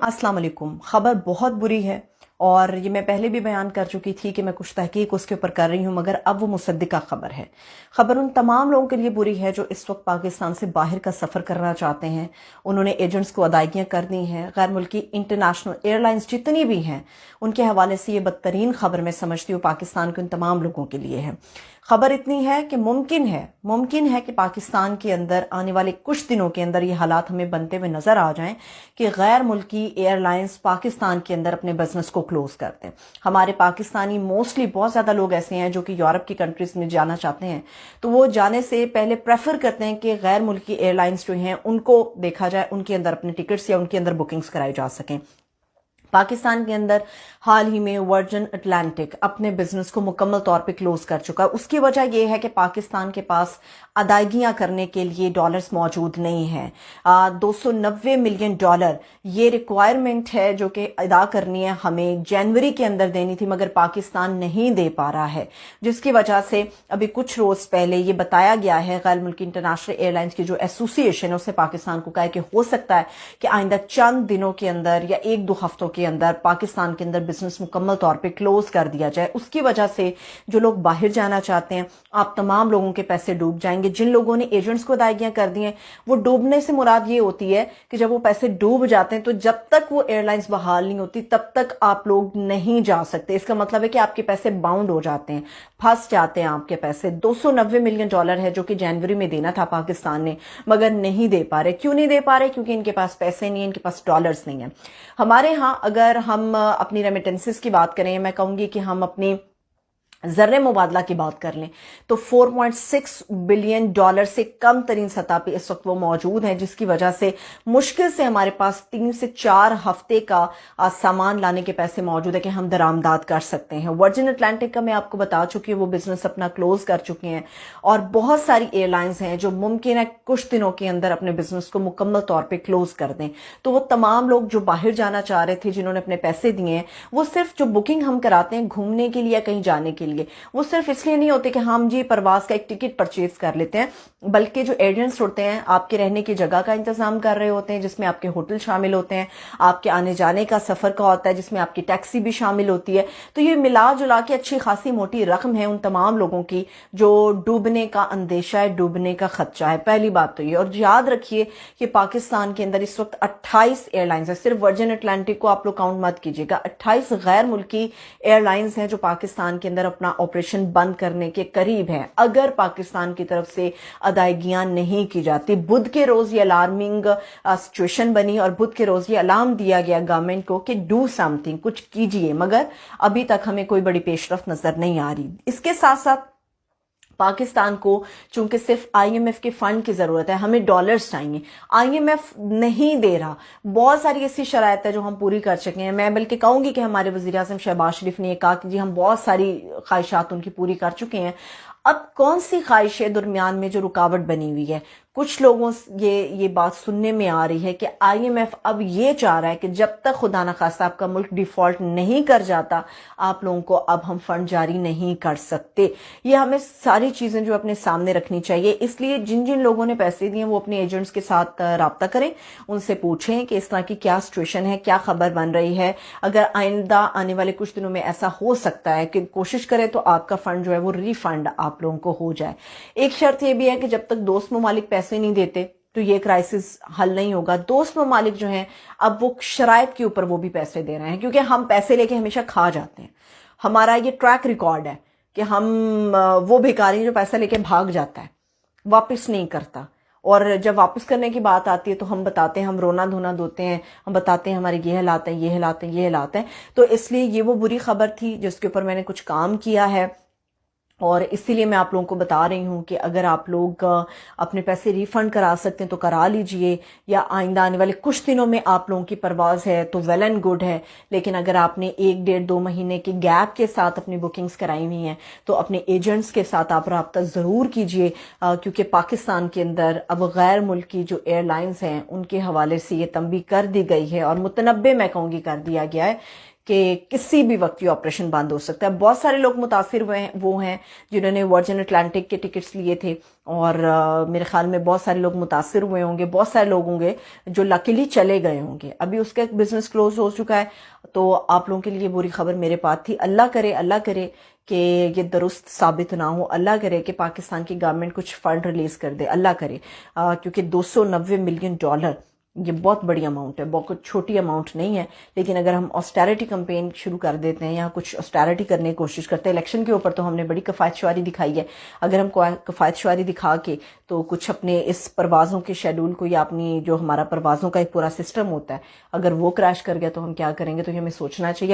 अस्सलाम वालेकुम। खबर बहुत बुरी है और ये मैं पहले भी बयान कर चुकी थी कि मैं कुछ तहकीक उसके ऊपर कर रही हूँ, मगर अब वो मुसद्दिका खबर है। खबर उन तमाम लोगों के लिए बुरी है जो इस वक्त पाकिस्तान से बाहर का सफ़र करना चाहते हैं। उन्होंने एजेंट्स को अदायगियाँ कर दी हैं। गैर मुल्की इंटरनेशनल एयरलाइंस जितनी भी हैं उनके हवाले से ये बदतरीन खबर मैं समझती हूँ पाकिस्तान के उन तमाम लोगों के लिए है। खबर इतनी है कि मुमकिन है कि पाकिस्तान के अंदर आने वाले कुछ दिनों के अंदर ये हालात हमें बनते हुए नजर आ जाएं कि गैर मुल्की एयरलाइंस पाकिस्तान के अंदर अपने बिजनेस को क्लोज कर दें। हमारे पाकिस्तानी मोस्टली बहुत ज्यादा लोग ऐसे हैं जो कि यूरोप की कंट्रीज में जाना चाहते हैं, तो वो जाने से पहले प्रेफर करते हैं कि गैर मुल्की एयरलाइंस जो हैं उनको देखा जाए, उनके अंदर अपने टिकट्स या उनके अंदर बुकिंग्स कराई जा सकें। पाकिस्तान के अंदर हाल ही में वर्जिन अटलांटिक अपने बिजनेस को मुकम्मल तौर पे क्लोज कर चुका है। उसकी वजह यह है कि पाकिस्तान के पास अदायगियां करने के लिए डॉलर्स मौजूद नहीं है। 290 मिलियन डॉलर ये रिक्वायरमेंट है जो कि अदा करनी है, हमें जनवरी के अंदर देनी थी, मगर पाकिस्तान नहीं दे पा रहा है, जिसकी वजह से अभी कुछ रोज पहले ये बताया गया है, गैर मुल्की इंटरनेशनल एयरलाइंस की जो एसोसिएशन है उसने पाकिस्तान को कहा है कि हो सकता है कि आइंदा चंद दिनों के अंदर या एक दो हफ्तों के अंदर पाकिस्तान के अंदर बिजनेस मुकम्मल तौर पे क्लोज कर दिया जाए। उसकी वजह से जो लोग बाहर जाना चाहते हैं, आप तमाम लोगों के पैसे डूब जाएंगे। जिन लोगों ने एजेंट्स को अदायगियां कर दी हैं, वो डूबने से मुराद ये होती है कि जब वो पैसे डूब जाते हैं तो जब तक वो एयरलाइंस बहाल नहीं होती तब तक आप लोग नहीं जा सकते। इसका मतलब है कि आपके पैसे बाउंड हो जाते हैं, फंस जाते हैं आपके पैसे। 290 मिलियन डॉलर है जो कि जनवरी में देना था पाकिस्तान ने, मगर नहीं दे पा रहे। क्यों नहीं दे पा रहे? क्योंकि इनके पास पैसे नहीं है, इनके पास डॉलर्स नहीं है। हमारे यहाँ अगर हम अपनी रेमिटेंसेस की बात करें, मैं कहूंगी कि हम अपनी ज़र्रे मुबादला की बात कर लें तो 4.6 बिलियन डॉलर से कम तरीन सतह पे इस वक्त वो मौजूद है, जिसकी वजह से मुश्किल से हमारे पास 3 से 4 हफ्ते का सामान लाने के पैसे मौजूद है कि हम दरामदाद कर सकते हैं। वर्जिन अटलांटिक का मैं आपको बता चुकी हूँ, वो बिजनेस अपना क्लोज कर चुके हैं और बहुत सारी एयरलाइंस हैं जो मुमकिन है कुछ दिनों के अंदर अपने बिजनेस को मुकम्मल तौर पर क्लोज कर दें। तो वो तमाम लोग जो बाहर जाना चाह रहे थे, जिन्होंने अपने पैसे दिए हैं, वो सिर्फ जो बुकिंग हम कराते हैं घूमने के लिए या कहीं जाने के लिए, वो सिर्फ इसलिए नहीं होते कि हम जी परवाज का एक टिकट परचेज कर लेते हैं, बल्कि जो एजेंट्स होते हैं आपके रहने की जगह का इंतजाम कर रहे होते हैं, जिसमें आपके होटल शामिल होते हैं, आपके आने जाने का सफर का होता है, जिसमें आपकी टैक्सी भी शामिल होती है। तो ये मिला जुला के अच्छी खासी मोटी रकम है उन तमाम लोगों की जो डूबने का अंदेशा है, डूबने का खदशा है। पहली बात तो ये, और याद रखिए कि पाकिस्तान के अंदर इस वक्त 28 एयरलाइंस है, सिर्फ वर्जिन अटलांटिक को आप लोग काउंट मत कीजिएगा। 28 गैर मुल्की एयरलाइंस हैं जो पाकिस्तान के अंदर अपना ऑपरेशन बंद करने के करीब है अगर पाकिस्तान की तरफ से अदायगियां नहीं की जाती। बुध के रोज ये अलार्मिंग सिचुएशन बनी और बुध के रोज ये अलार्म दिया गया गवर्नमेंट को कि डू समथिंग, कुछ कीजिए, मगर अभी तक हमें कोई बड़ी पेशरफ्त नजर नहीं आ रही। इसके साथ साथ पाकिस्तान को चूंकि सिर्फ आईएमएफ के फंड की जरूरत है, हमें डॉलर्स चाहिए, आईएमएफ नहीं दे रहा। बहुत सारी ऐसी शराइत है जो हम पूरी कर चुके हैं। मैं बल्कि कहूंगी कि हमारे वजीर आज़म शहबाज शरीफ ने कहा कि जी हम बहुत सारी ख्वाहिशात उनकी पूरी कर चुके हैं। अब कौन सी ख्वाहिशें दरमियान में जो रुकावट बनी हुई है? कुछ लोगों ये बात सुनने में आ रही है कि आईएमएफ अब ये चाह रहा है कि जब तक खुदा न खास्ता आपका मुल्क डिफॉल्ट नहीं कर जाता, आप लोगों को अब हम फंड जारी नहीं कर सकते। ये हमें सारी चीजें जो अपने सामने रखनी चाहिए। इसलिए जिन जिन लोगों ने पैसे दिए वो अपने एजेंट्स के साथ राब्ता करें, उनसे पूछें कि इस तरह की क्या सिचुएशन है, क्या खबर बन रही है। अगर आइंदा आने वाले कुछ दिनों में ऐसा हो सकता है कि कोशिश करें तो आपका फंड जो है वो रिफंड आप लोगों को हो जाए। एक शर्त यह भी है कि जब तक दोस्त ममालिक पैसे नहीं देते तो ये क्राइसिस हल नहीं होगा। दोस्त ममालिक जो हैं अब वो शराइत के ऊपर वो भी पैसे दे रहे हैं, क्योंकि हम पैसे लेके हमेशा खा जाते हैं। हमारा ये ट्रैक रिकॉर्ड है कि हम वो भिखारी जो पैसा लेके भाग जाता है, वापस नहीं करता, और जब वापस करने की बात आती है तो हम बताते हैं, हम रोना धोना धोते हैं, हम बताते हैं हमारे ये हालात हैं, ये हालात हैं, ये हालात हैं। तो इसलिए ये वो बुरी खबर थी जिसके ऊपर मैंने कुछ काम किया है और इसीलिए मैं आप लोगों को बता रही हूँ कि अगर आप लोग अपने पैसे रिफंड करा सकते हैं तो करा लीजिए, या आइंदा आने वाले कुछ दिनों में आप लोगों की परवाज है तो वेल एंड गुड है। लेकिन अगर आपने 1-1.5-2 महीने के गैप के साथ अपनी बुकिंग्स कराई हुई हैं तो अपने एजेंट्स के साथ आप रब्ता ज़रूर कीजिए, क्योंकि पाकिस्तान के अंदर अब गैर मुल्की जो एयरलाइंस हैं उनके हवाले से ये तंबीह कर दी गई है और मुतनब्बे मैं कहूँगी कर दिया गया है کہ کسی بھی وقت یہ آپریشن بند ہو سکتا ہے. بہت سارے لوگ متاثر ہوئے ہیں، وہ ہیں جنہوں نے ورجن اٹلانٹک کے ٹکٹس لیے تھے، اور میرے خیال میں بہت سارے لوگ متاثر ہوئے ہوں گے، بہت سارے لوگ ہوں گے جو لکیلی چلے گئے ہوں گے. ابھی اس کا ایک بزنس کلوز ہو چکا ہے. تو آپ لوگوں کے لیے بری خبر میرے پاس تھی. اللہ کرے کہ یہ درست ثابت نہ ہو. اللہ کرے کہ پاکستان کی گورنمنٹ کچھ فنڈ ریلیز کر دے، اللہ کرے، کیونکہ $290 ملین یہ بہت بڑی اماؤنٹ ہے، بہت چھوٹی اماؤنٹ نہیں ہے. لیکن اگر ہم آسٹیرٹی کمپین شروع کر دیتے ہیں یا کچھ آسٹیرٹی کرنے کی کوشش کرتے ہیں، الیکشن کے اوپر تو ہم نے بڑی کفایت شعاری دکھائی ہے، اگر ہم کفایت شعاری دکھا کے تو کچھ اپنے اس پروازوں کے شیڈول کو یا اپنی جو ہمارا پروازوں کا ایک پورا سسٹم ہوتا ہے، اگر وہ کریش کر گیا تو ہم کیا کریں گے. تو یہ ہمیں سوچنا چاہیے.